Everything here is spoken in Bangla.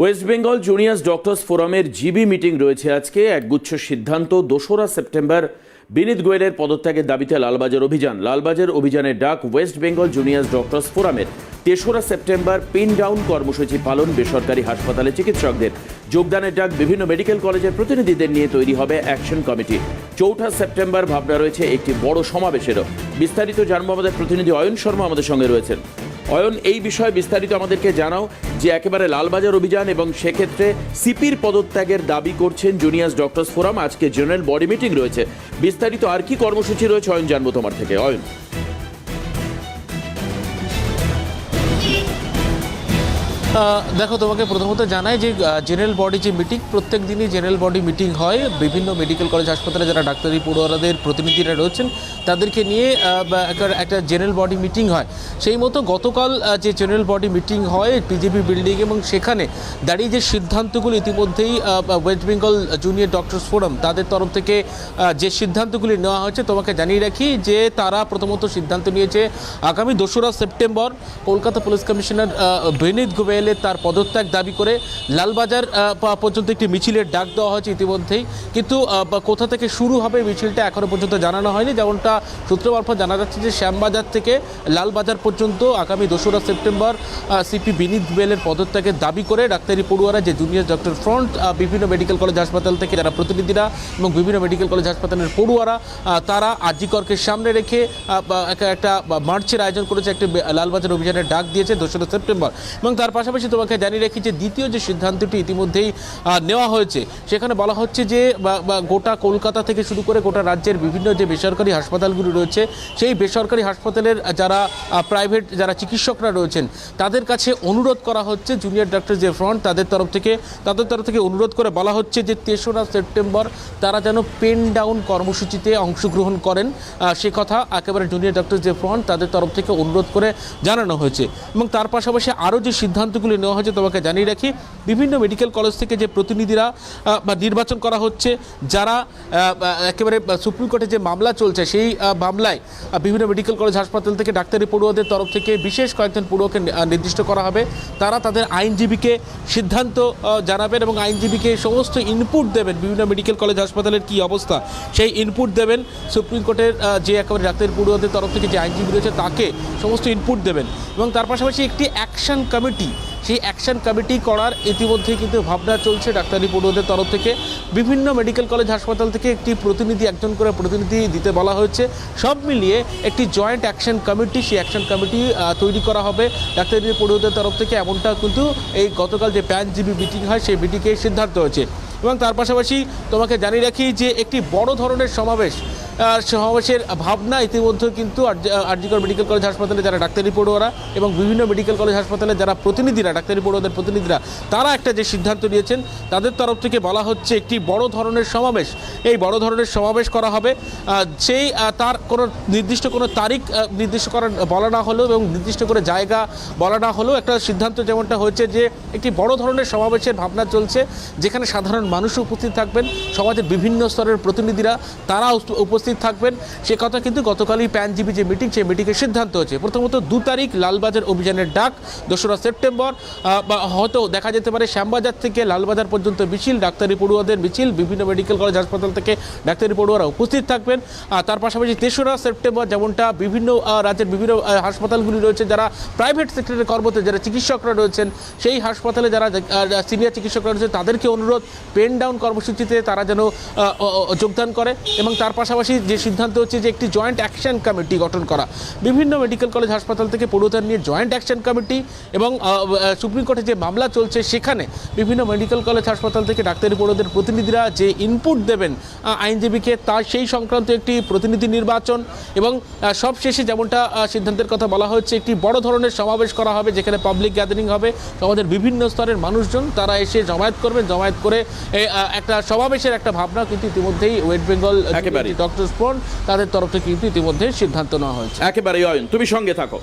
ওয়েস্ট বেঙ্গল জুনিয়র্স ডক্টর্স ফোরামের জিবি মিটিং রয়েছে আজকে। একগুচ্ছ সিদ্ধান্ত। 2রা সেপ্টেম্বর বিনীত গোয়েলের পদত্যাগের দাবিতে লালবাজার অভিযান। লালবাজার অভিযানের ডাক ওয়েস্ট বেঙ্গল জুনিয়র্স ডক্টর্স ফোরামের। 3রা সেপ্টেম্বর পিন ডাউন কর্মসূচি পালন বেসরকারি হাসপাতালে চিকিৎসকদের। যোগদানের ডাক বিভিন্ন মেডিকেল কলেজের প্রতিনিধিদের নিয়ে তৈরি হবে অ্যাকশন কমিটি। 4ঠা সেপ্টেম্বর ভাবনা রয়েছে একটি বড় সমাবেশেরও। বিস্তারিত জানবো আমাদের প্রতিনিধি অয়ন শর্মা আমাদের সঙ্গে রয়েছেন। অয়ন, এই বিষয়ে বিস্তারিত আমাদেরকে জানাও যে একেবারে লালবাজার অভিযান এবং সেক্ষেত্রে সিপির পদত্যাগের দাবি করছেন জুনিয়র্স ডক্টর্স ফোরাম। আজকে জেনারেল বডি মিটিং রয়েছে। বিস্তারিত আর কি কর্মসূচি রয়েছে অয়ন, জানবো তোমার থেকে। অয়ন, দেখো, তোমাকে প্রথমত জানাই যে জেনারেল বডি যে মিটিং, প্রত্যেক দিনই জেনারেল বডি মিটিং হয়। বিভিন্ন মেডিকেল কলেজ হাসপাতালে যারা ডাক্তারি পড়ুয়ারাদের প্রতিনিধিরা রয়েছেন তাদেরকে নিয়ে একটা জেনারেল বডি মিটিং হয়। সেই মতো গতকাল যে জেনারেল বডি মিটিং হয় পিজিপি বিল্ডিং, এবং সেখানে দাঁড়িয়ে যে সিদ্ধান্তগুলি ইতিমধ্যেই West Bengal junior doctors forum তাদের তরফ থেকে যে সিদ্ধান্তগুলি নেওয়া হয়েছে, তোমাকে জানিয়ে রাখি যে তারা প্রথমত সিদ্ধান্ত নিয়েছে আগামী 2রা সেপ্টেম্বর কলকাতা পুলিশ কমিশনার বিনীত গোয়েল তার পদত্যাগ দাবি করে লালবাজার পর্যন্ত একটি মিছিলের ডাক দেওয়া হয়েছে ইতিমধ্যেই। কিন্তু কোথা থেকে শুরু হবে মিছিলটা এখনো পর্যন্ত জানানো হয়নি। যেমনটা সূত্র মারফত জানা যাচ্ছে যে শ্যামবাজার থেকে লালবাজার পর্যন্ত আগামী 2রা সেপ্টেম্বর সিপি বিনীত গোয়েলের পদত্যাগের দাবি করে ডাক্তারি পড়ুয়ারা যে জুনিয়র ডক্টর ফ্রন্ট, বিভিন্ন মেডিকেল কলেজ হাসপাতাল থেকে যারা প্রতিনিধিরা এবং বিভিন্ন মেডিকেল কলেজ হাসপাতালের পড়ুয়ারা, তারা আর.জি. করকে সামনে রেখে একটা মার্চের আয়োজন করেছে, একটা লালবাজার অভিযানের ডাক দিয়েছে 2রা সেপ্টেম্বর। এবং তার পাশাপাশি তোমাকে জানিয়ে রাখি যে দ্বিতীয় যে সিদ্ধান্তটি ইতিমধ্যেই নেওয়া হয়েছে, সেখানে বলা হচ্ছে যে গোটা কলকাতা থেকে শুরু করে গোটা রাজ্যের বিভিন্ন যে বেসরকারি হাসপাতালগুলি রয়েছে, সেই বেসরকারি হাসপাতালের যারা প্রাইভেট যারা চিকিৎসকরা রয়েছেন তাদের কাছে অনুরোধ করা হচ্ছে, জুনিয়র ডক্টর যে ফ্রন্ট তাদের তরফ থেকে অনুরোধ করে বলা হচ্ছে যে 3রা সেপ্টেম্বর তারা যেন পেন ডাউন কর্মসূচিতে অংশগ্রহণ করেন। সে কথা একেবারে জুনিয়র ডক্টর যে ফ্রন্ট তাদের তরফ থেকে অনুরোধ করে জানানো হয়েছে। এবং তার পাশাপাশি আরও যে সিদ্ধান্তগুলি নেওয়া হয়েছে তোমাকে জানিয়ে রাখি, বিভিন্ন মেডিকেল কলেজ থেকে যে প্রতিনিধিরা নির্বাচন করা হচ্ছে, যারা একেবারে সুপ্রিম কোর্টে যে মামলা চলছে সেই মামলায় বিভিন্ন মেডিকেল কলেজ হাসপাতাল থেকে ডাক্তারি পড়ুয়াদের তরফ থেকে বিশেষ কয়েকজন পড়ুয়াকে নির্দিষ্ট করা হবে। তারা তাদের আইনজীবীকে সিদ্ধান্ত জানাবেন এবং আইনজীবীকে সমস্ত ইনপুট দেবেন। বিভিন্ন মেডিকেল কলেজ হাসপাতালের কী অবস্থা সেই ইনপুট দেবেন। সুপ্রিম কোর্টের যে একেবারে ডাক্তারি পড়ুয়াদের তরফ থেকে যে আইনজীবী রয়েছে তাকে সমস্ত ইনপুট দেবেন। এবং তার পাশাপাশি একটি অ্যাকশন কমিটি, সেই অ্যাকশন কমিটি করার ইতিমধ্যেই কিন্তু ভাবনা চলছে ডাক্তারি পড়ুয়াদের তরফ থেকে। বিভিন্ন মেডিকেল কলেজ হাসপাতাল থেকে একটি প্রতিনিধি, একজন করে প্রতিনিধি দিতে বলা হয়েছে। সব মিলিয়ে একটি জয়েন্ট অ্যাকশন কমিটি, সেই অ্যাকশন কমিটি তৈরি করা হবে ডাক্তারি পড়ুয়াদের তরফ থেকে। এমনটা কিন্তু এই গতকাল যে জিবি মিটিং হয় সেই মিটিংয়ে সিদ্ধান্ত হয়েছে। এবং তার পাশাপাশি তোমাকে জানিয়ে রাখি যে একটি বড় ধরনের সমাবেশের ভাবনা ইতিমধ্যে কিন্তু আর.জি. কর মেডিকেল কলেজ হাসপাতালে যারা ডাক্তারি পড়ুয়ারা এবং বিভিন্ন মেডিকেল কলেজ হাসপাতালে যারা প্রতিনিধিরা, ডাক্তারি পড়ুয়াদের প্রতিনিধিরা, তারা একটা যে সিদ্ধান্ত নিয়েছেন তাদের তরফ থেকে বলা হচ্ছে একটি বড় ধরনের সমাবেশ, এই বড় ধরনের সমাবেশ করা হবে। সেই তার কোনো নির্দিষ্ট কোনো তারিখ নির্দিষ্ট করা বলা না হলেও এবং নির্দিষ্ট করে জায়গা বলা না হলেও একটা সিদ্ধান্ত যেমনটা হয়েছে যে একটি বড় ধরনের সমাবেশের ভাবনা চলছে, যেখানে সাধারণ মানুষও উপস্থিত থাকবেন, সমাজের বিভিন্ন স্তরের প্রতিনিধিরা তারা উপস্থিত থাকবেন। সে কথা কিন্তু গতকালই জিবি যে মিটিং, সেই মিটিংয়ের সিদ্ধান্ত হয়েছে। প্রথমত 2 তারিখ লালবাজার অভিযানের ডাক 2রা সেপ্টেম্বর। হয়তো দেখা যেতে পারে শ্যামবাজার থেকে লালবাজার পর্যন্ত মিছিল, ডাক্তারি পড়ুয়াদের মিছিল, বিভিন্ন মেডিকেল কলেজ হাসপাতাল থেকে ডাক্তারি পড়ুয়ারা উপস্থিত থাকবেন। তার পাশাপাশি 3রা সেপ্টেম্বর যেমনটা বিভিন্ন রাজ্যের বিভিন্ন হাসপাতালগুলি রয়েছে, যারা প্রাইভেট সেক্টরে কর্মরত যারা চিকিৎসকরা রয়েছেন, সেই হাসপাতালে যারা সিনিয়র চিকিৎসকরা রয়েছে তাদেরকে অনুরোধ পেন ডাউন কর্মসূচিতে তারা যেন যোগদান করে। এবং তার পাশাপাশি যে সিদ্ধান্ত হচ্ছে যে একটি জয়েন্ট অ্যাকশন কমিটি গঠন করা, বিভিন্ন মেডিকেল কলেজ হাসপাতাল থেকে পড়ুয়াদের নিয়ে জয়েন্ট অ্যাকশন কমিটি। এবং সুপ্রিম কোর্টে যে মামলা চলছে সেখানে বিভিন্ন মেডিকেল কলেজ হাসপাতাল থেকে ডাক্তারি পড়ুয়াদের প্রতিনিধিরা যে ইনপুট দেবেন আইনজীবীকে, তার সেই সংক্রান্ত একটি প্রতিনিধি নির্বাচন। এবং সবশেষে যেমনটা সিদ্ধান্তের কথা বলা হচ্ছে, একটি বড় ধরনের সমাবেশ করা হবে, যেখানে পাবলিক গ্যাদারিং হবে, সমাজের বিভিন্ন স্তরের মানুষজন তারা এসে জমায়েত করবেন। জমায়েত করে একটা সমাবেশের একটা ভাবনা কিন্তু ইতিমধ্যেই ওয়েস্ট বেঙ্গল ডক্টরস ফ্রন্ট তাদের তরফ থেকে কিন্তু ইতিমধ্যে সিদ্ধান্ত নেওয়া হয়েছে। একেবারে অয়ন, তুমি সঙ্গে থাকো।